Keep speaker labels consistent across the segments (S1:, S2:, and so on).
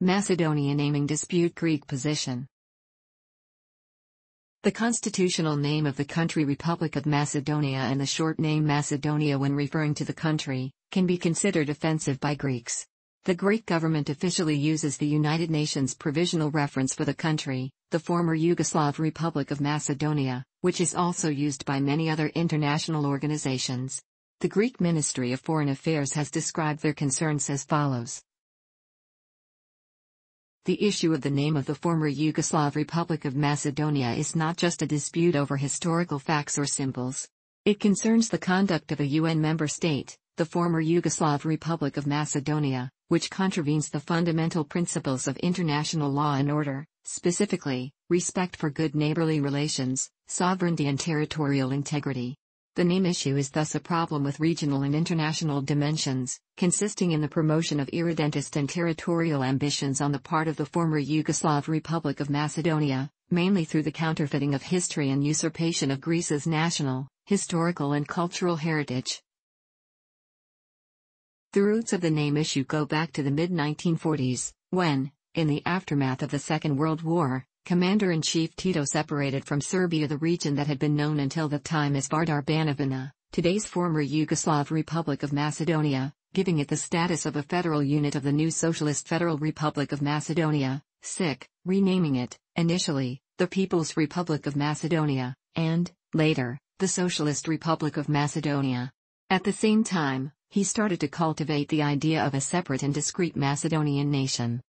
S1: Macedonia naming dispute. Greek position. The constitutional name of the country Republic of Macedonia and the short name Macedonia when referring to the country, can be considered offensive by Greeks. The Greek government officially uses the United Nations provisional reference for the country, the former Yugoslav Republic of Macedonia, which is also used by many other international organizations. The Greek Ministry of Foreign Affairs has described their concerns as follows. The issue of the name of the former Yugoslav Republic of Macedonia is not just a dispute over historical facts or symbols. It concerns the conduct of a UN member state, the former Yugoslav Republic of Macedonia, which contravenes the fundamental principles of international law and order, specifically, respect for good neighborly relations, sovereignty and territorial integrity. The name issue is thus a problem with regional and international dimensions, consisting in the promotion of irredentist and territorial ambitions on the part of the former Yugoslav Republic of Macedonia, mainly through the counterfeiting of history and usurpation of Greece's national, historical and cultural heritage. The roots of the name issue go back to the mid-1940s, when, in the aftermath of the Second World War, Commander-in-Chief Tito separated from Serbia the region that had been known until that time as Vardar-Banovina, today's former Yugoslav Republic of Macedonia, giving it the status of a federal unit of the new Socialist Federal Republic of Macedonia, SIC, renaming it, initially, the People's Republic of Macedonia, and, later, the Socialist Republic of Macedonia. At the same time, he started to cultivate the idea of a separate and discrete Macedonian nation.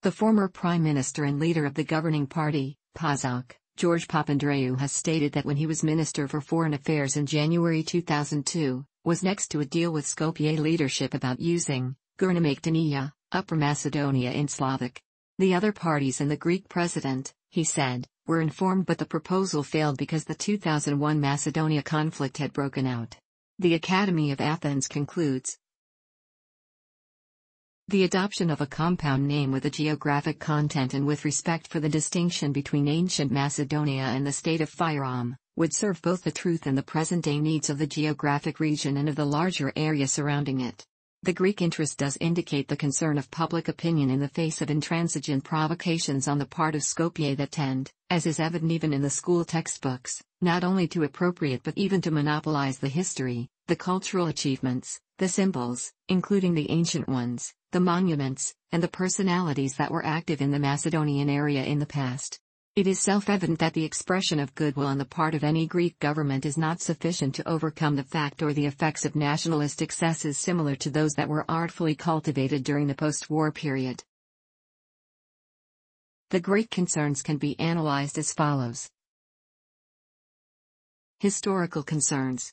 S1: The former Prime Minister and leader of the governing party, PASOK, George Papandreou has stated that when he was Minister for Foreign Affairs in January 2002, was next to a deal with Skopje leadership about using Gornja Macedonia, Upper Macedonia in Slavic. The other parties and the Greek president, he said, were informed but the proposal failed because the 2001 Macedonia conflict had broken out. The Academy of Athens concludes, the adoption of a compound name with a geographic content and with respect for the distinction between ancient Macedonia and the state of Fyrom, would serve both the truth and the present-day needs of the geographic region and of the larger area surrounding it. The Greek interest does indicate the concern of public opinion in the face of intransigent provocations on the part of Skopje that tend, as is evident even in the school textbooks, not only to appropriate but even to monopolize the history, the cultural achievements, the symbols, including the ancient ones, the monuments, and the personalities that were active in the Macedonian area in the past. It is self-evident that the expression of goodwill on the part of any Greek government is not sufficient to overcome the fact or the effects of nationalist excesses similar to those that were artfully cultivated during the post-war period. The Greek concerns can be analyzed as follows. Historical concerns.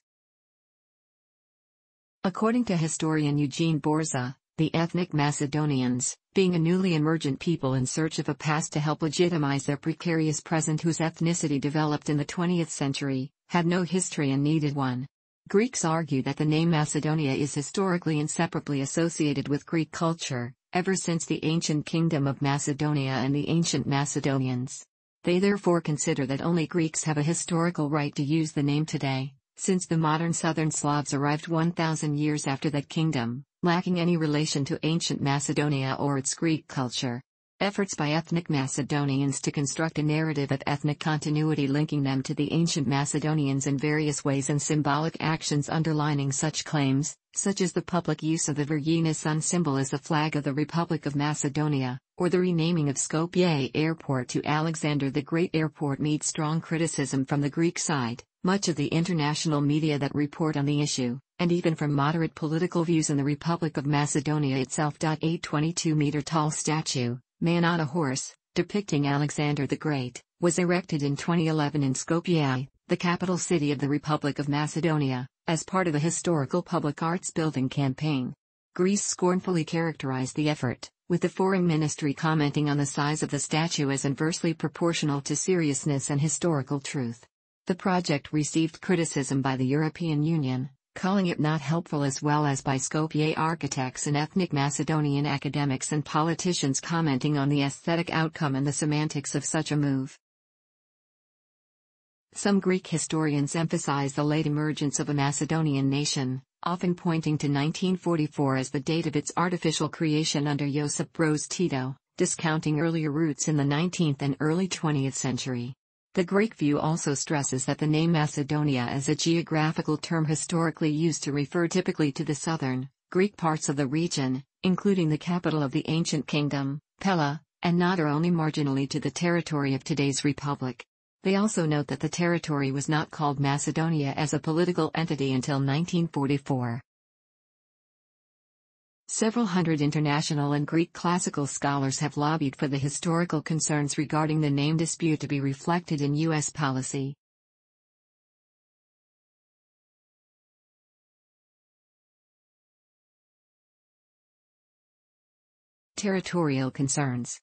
S1: According to historian Eugene Borza, the ethnic Macedonians, being a newly emergent people in search of a past to help legitimize their precarious present whose ethnicity developed in the 20th century, had no history and needed one. Greeks argue that the name Macedonia is historically inseparably associated with Greek culture, ever since the ancient kingdom of Macedonia and the ancient Macedonians. They therefore consider that only Greeks have a historical right to use the name today, since the modern southern Slavs arrived 1,000 years after that kingdom, lacking any relation to ancient Macedonia or its Greek culture. Efforts by ethnic Macedonians to construct a narrative of ethnic continuity linking them to the ancient Macedonians in various ways and symbolic actions underlining such claims, such as the public use of the Virgina sun symbol as the flag of the Republic of Macedonia, or the renaming of Skopje Airport to Alexander the Great Airport, meet strong criticism from the Greek side. Much of the international media that report on the issue, and even from moderate political views in the Republic of Macedonia itself. A 22-meter-tall statue, man on a horse, depicting Alexander the Great, was erected in 2011 in Skopje, the capital city of the Republic of Macedonia, as part of a historical public arts building campaign. Greece scornfully characterized the effort, with the Foreign Ministry commenting on the size of the statue as inversely proportional to seriousness and historical truth. The project received criticism by the European Union, calling it not helpful, as well as by Skopje architects and ethnic Macedonian academics and politicians commenting on the aesthetic outcome and the semantics of such a move. Some Greek historians emphasize the late emergence of a Macedonian nation, often pointing to 1944 as the date of its artificial creation under Josip Broz Tito, discounting earlier roots in the 19th and early 20th century. The Greek view also stresses that the name Macedonia is a geographical term historically used to refer typically to the southern, Greek parts of the region, including the capital of the ancient kingdom, Pella, and not or only marginally to the territory of today's republic. They also note that the territory was not called Macedonia as a political entity until 1944. Several hundred international and Greek classical scholars have lobbied for the historical concerns regarding the name dispute to be reflected in U.S. policy. Territorial concerns.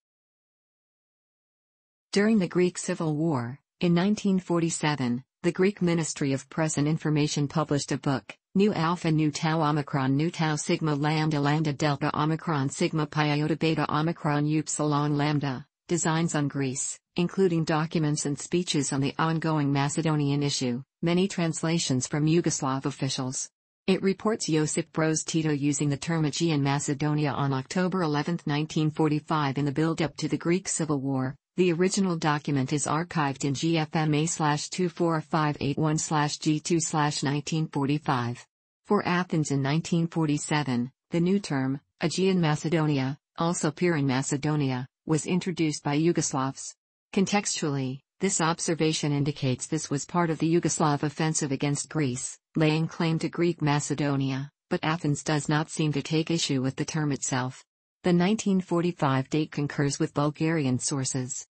S1: During the Greek Civil War, in 1947, the Greek Ministry of Press and Information published a book, Nu Alpha Nu Tau Omicron Nu Tau Sigma Lambda Lambda Delta Omicron Sigma Pi Iota Beta Omicron Upsilon Lambda, Designs on Greece, including documents and speeches on the ongoing Macedonian issue, many translations from Yugoslav officials. It reports Josip Broz Tito using the term Aegean Macedonia on October 11, 1945 in the build-up to the Greek Civil War. The original document is archived in GFMA/24581/G2/1945. For Athens in 1947, the new term, Aegean Macedonia, also Piran Macedonia, was introduced by Yugoslavs. Contextually, this observation indicates this was part of the Yugoslav offensive against Greece, laying claim to Greek Macedonia, but Athens does not seem to take issue with the term itself. The 1945 date concurs with Bulgarian sources.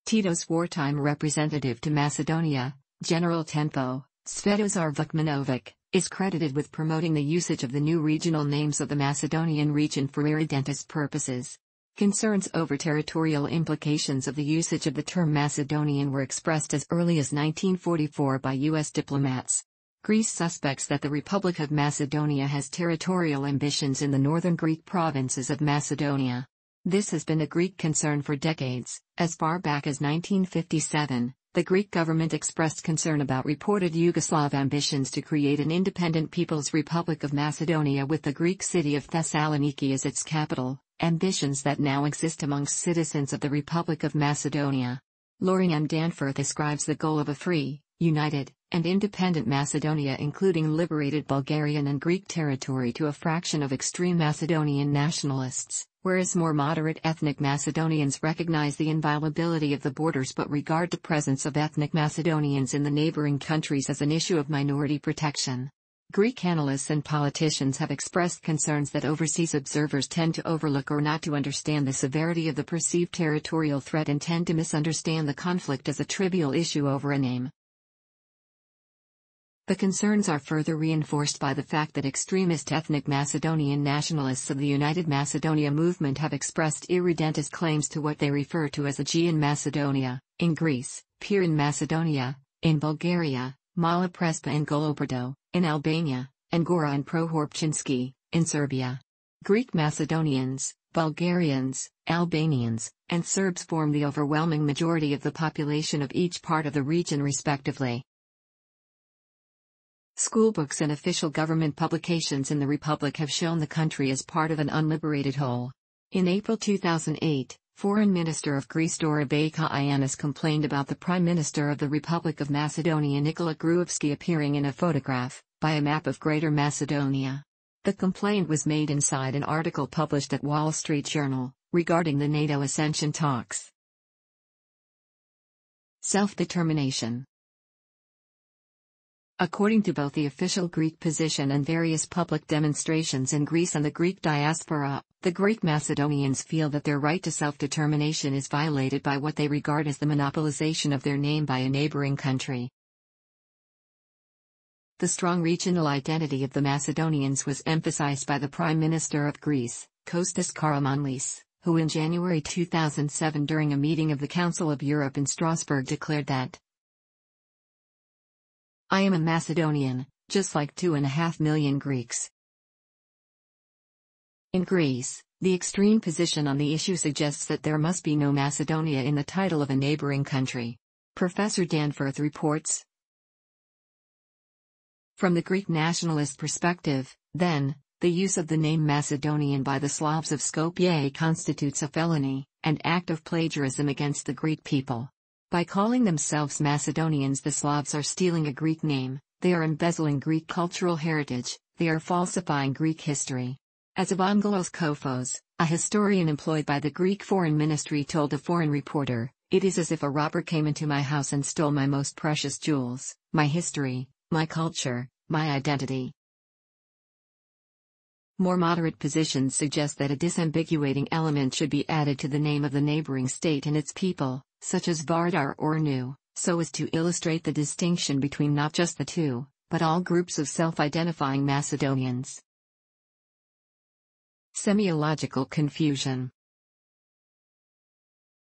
S1: Tito's wartime representative to Macedonia, General Tempo, Svetozar Vukmanovic, is credited with promoting the usage of the new regional names of the Macedonian region for irredentist purposes. Concerns over territorial implications of the usage of the term Macedonian were expressed as early as 1944 by U.S. diplomats. Greece suspects that the Republic of Macedonia has territorial ambitions in the northern Greek provinces of Macedonia. This has been a Greek concern for decades. As far back as 1957, the Greek government expressed concern about reported Yugoslav ambitions to create an independent People's Republic of Macedonia with the Greek city of Thessaloniki as its capital, ambitions that now exist amongst citizens of the Republic of Macedonia. Loring M. Danforth ascribes the goal of a free, united, and independent Macedonia including liberated Bulgarian and Greek territory to a fraction of extreme Macedonian nationalists, whereas more moderate ethnic Macedonians recognize the inviolability of the borders but regard the presence of ethnic Macedonians in the neighboring countries as an issue of minority protection. Greek analysts and politicians have expressed concerns that overseas observers tend to overlook or not to understand the severity of the perceived territorial threat and tend to misunderstand the conflict as a trivial issue over a name. The concerns are further reinforced by the fact that extremist ethnic Macedonian nationalists of the United Macedonia movement have expressed irredentist claims to what they refer to as Aegean Macedonia, in Greece, Piran Macedonia, in Bulgaria, Mala Prespa and Golobrdo, in Albania, and Gora and Prohorpchinski, in Serbia. Greek Macedonians, Bulgarians, Albanians, and Serbs form the overwhelming majority of the population of each part of the region respectively. Schoolbooks and official government publications in the Republic have shown the country as part of an unliberated whole. In April 2008, Foreign Minister of Greece Dora Baikoyannis complained about the Prime Minister of the Republic of Macedonia Nikola Gruevski appearing in a photograph, by a map of Greater Macedonia. The complaint was made inside an article published at Wall Street Journal, regarding the NATO accession talks. Self-determination. According to both the official Greek position and various public demonstrations in Greece and the Greek diaspora, the Greek Macedonians feel that their right to self-determination is violated by what they regard as the monopolization of their name by a neighboring country. The strong regional identity of the Macedonians was emphasized by the Prime Minister of Greece, Kostas Karamanlis, who in January 2007 during a meeting of the Council of Europe in Strasbourg declared that I am a Macedonian, just like 2.5 million Greeks. In Greece, the extreme position on the issue suggests that there must be no Macedonia in the title of a neighboring country. Professor Danforth reports, From the Greek nationalist perspective, then, the use of the name Macedonian by the Slavs of Skopje constitutes a felony, an act of plagiarism against the Greek people. By calling themselves Macedonians, the Slavs are stealing a Greek name, they are embezzling Greek cultural heritage, they are falsifying Greek history. As Evangelos Kofos, a historian employed by the Greek Foreign Ministry, told a foreign reporter, "It is as if a robber came into my house and stole my most precious jewels, my history, my culture, my identity." More moderate positions suggest that a disambiguating element should be added to the name of the neighboring state and its people, such as Vardar or Nu, so as to illustrate the distinction between not just the two, but all groups of self-identifying Macedonians. Semiological confusion.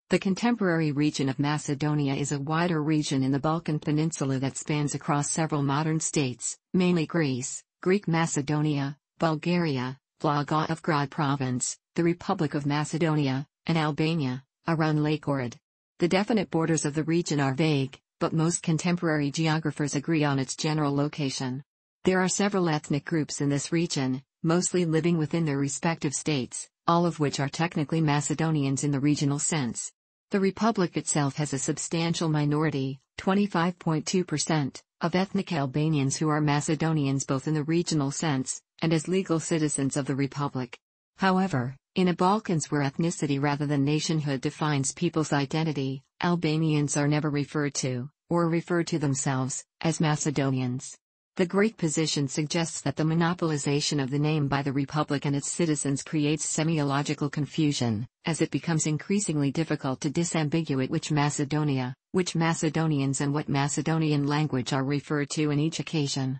S1: The contemporary region of Macedonia is a wider region in the Balkan Peninsula that spans across several modern states, mainly Greece, Greek Macedonia, Bulgaria, Blagoevgrad Province, the Republic of Macedonia, and Albania, around Lake Ohrid. The definite borders of the region are vague, but most contemporary geographers agree on its general location. There are several ethnic groups in this region, mostly living within their respective states, all of which are technically Macedonians in the regional sense. The republic itself has a substantial minority, 25.2%, of ethnic Albanians who are Macedonians both in the regional sense, and as legal citizens of the republic. However, in the Balkans where ethnicity rather than nationhood defines people's identity, Albanians are never referred to, or refer to themselves, as Macedonians. The Greek position suggests that the monopolization of the name by the Republic and its citizens creates semiological confusion, as it becomes increasingly difficult to disambiguate which Macedonia, which Macedonians and what Macedonian language are referred to in each occasion.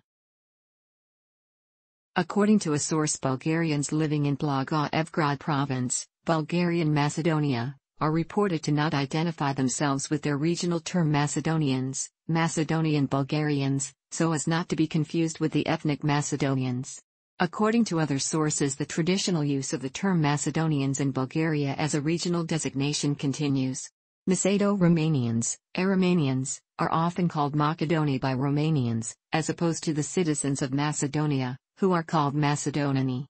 S1: According to a source, Bulgarians living in Blagoevgrad Province, Bulgarian Macedonia, are reported to not identify themselves with their regional term Macedonians, Macedonian Bulgarians, so as not to be confused with the ethnic Macedonians. According to other sources, the traditional use of the term Macedonians in Bulgaria as a regional designation continues. Macedo-Romanians, Aromanians, are often called Macedoni by Romanians, as opposed to the citizens of Macedonia, who are called Macedonini.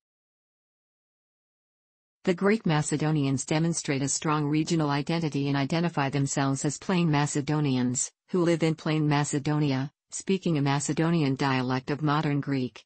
S1: The Greek Macedonians demonstrate a strong regional identity and identify themselves as Plain Macedonians, who live in Plain Macedonia, speaking a Macedonian dialect of modern Greek.